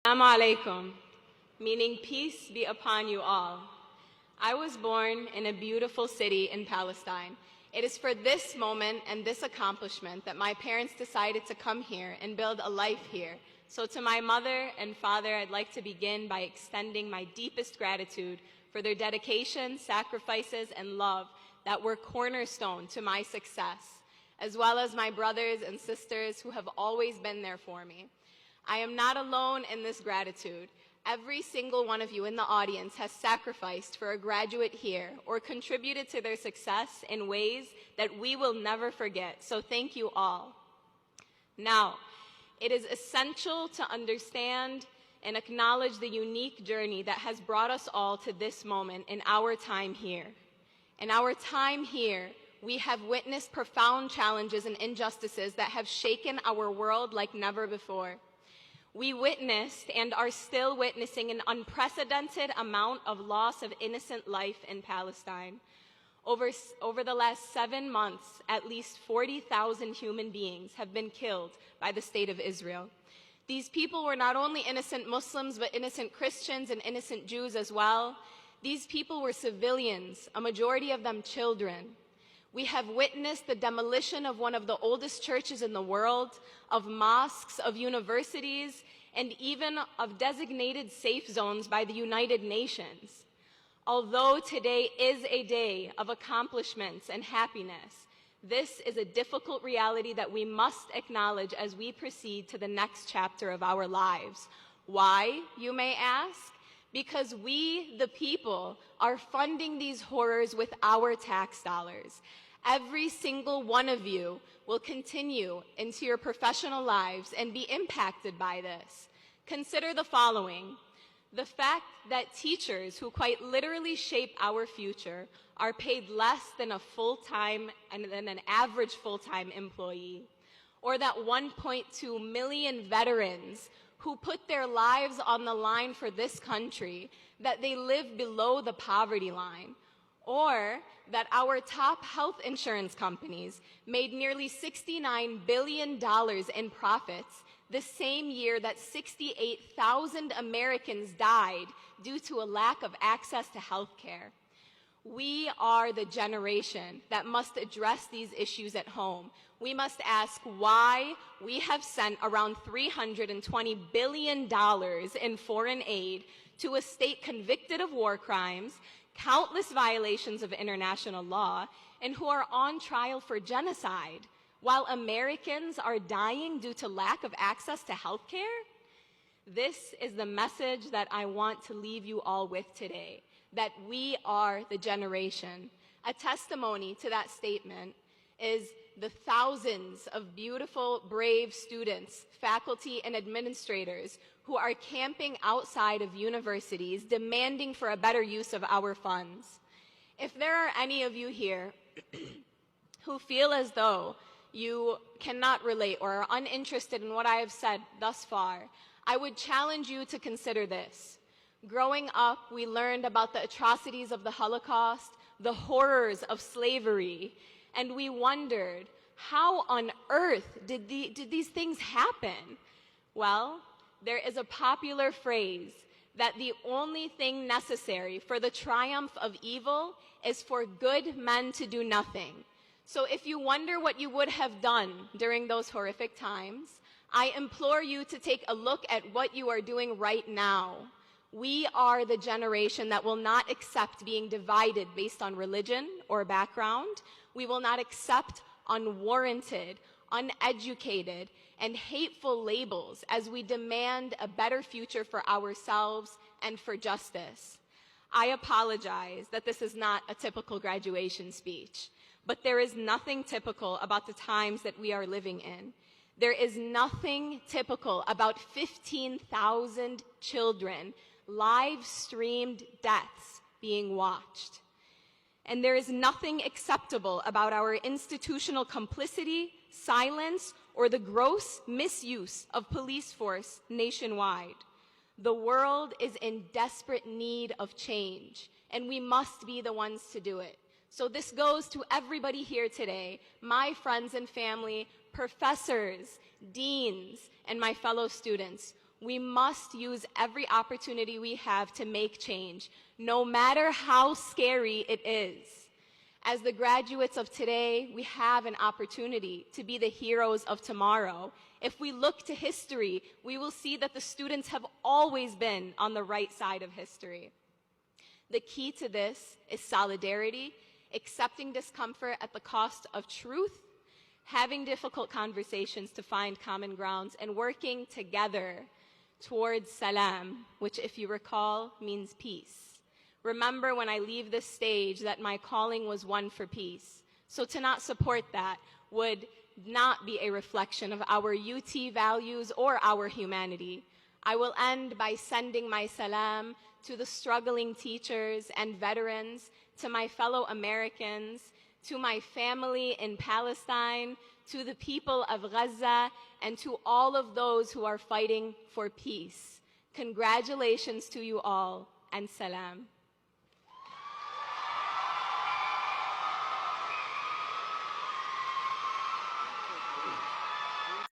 Assalamu alaikum, meaning peace be upon you all. I was born in a beautiful city in Palestine. It is for this moment and this accomplishment that my parents decided to come here and build a life here. So to my mother and father, I'd like to begin by extending my deepest gratitude for their dedication, sacrifices, and love that were cornerstone to my success, as well as my brothers and sisters who have always been there for me. I am not alone in this gratitude. Every single one of you in the audience has sacrificed for a graduate here or contributed to their success in ways that we will never forget. So thank you all. Now, it is essential to understand and acknowledge the unique journey that has brought us all to this moment in our time here. In our time here, we have witnessed profound challenges and injustices that have shaken our world like never before. We witnessed and are still witnessing an unprecedented amount of loss of innocent life in Palestine. Over the last 7 months, at least 40,000 human beings have been killed by the state of Israel. These people were not only innocent Muslims, but innocent Christians and innocent Jews as well. These people were civilians, a majority of them children. We have witnessed the demolition of one of the oldest churches in the world, of mosques, of universities, and even of designated safe zones by the United Nations. Although today is a day of accomplishments and happiness, this is a difficult reality that we must acknowledge as we proceed to the next chapter of our lives. Why, you may ask? Because we, the people, are funding these horrors with our tax dollars. Every single one of you will continue into your professional lives and be impacted by this. Consider the following. The fact that teachers who quite literally shape our future are paid less than a full-time and than an average full-time employee, or that 1.2 million veterans who put their lives on the line for this country, that they live below the poverty line, or that our top health insurance companies made nearly $69 billion in profits the same year that 68,000 Americans died due to a lack of access to health care. We are the generation that must address these issues at home. We must ask why we have sent around $320 billion in foreign aid to a state convicted of war crimes, countless violations of international law, and who are on trial for genocide, while Americans are dying due to lack of access to health care? This is the message that I want to leave you all with today, that we are the generation. A testimony to that statement is the thousands of beautiful, brave students, faculty, and administrators who are camping outside of universities demanding for a better use of our funds. If there are any of you here who feel as though you cannot relate or are uninterested in what I have said thus far, I would challenge you to consider this. Growing up, we learned about the atrocities of the Holocaust, the horrors of slavery, and we wondered, how on earth did these things happen? Well, there is a popular phrase that the only thing necessary for the triumph of evil is for good men to do nothing. So if you wonder what you would have done during those horrific times, I implore you to take a look at what you are doing right now. We are the generation that will not accept being divided based on religion or background. We will not accept unwarranted, uneducated, and hateful labels as we demand a better future for ourselves and for justice. I apologize that this is not a typical graduation speech, but there is nothing typical about the times that we are living in. There is nothing typical about 15,000 children live-streamed deaths being watched. And there is nothing acceptable about our institutional complicity, silence, or the gross misuse of police force nationwide. The world is in desperate need of change, and we must be the ones to do it. So this goes to everybody here today, my friends and family, professors, deans, and my fellow students. We must use every opportunity we have to make change, no matter how scary it is. As the graduates of today, we have an opportunity to be the heroes of tomorrow. If we look to history, we will see that the students have always been on the right side of history. The key to this is solidarity, accepting discomfort at the cost of truth, having difficult conversations to find common grounds, and working together towards salam, which, if you recall, means peace. Remember when I leave this stage that my calling was one for peace. So to not support that would not be a reflection of our UT values or our humanity. I will end by sending my salam to the struggling teachers and veterans, to my fellow Americans, to my family in Palestine, to the people of Gaza, and to all of those who are fighting for peace. Congratulations to you all, and salam.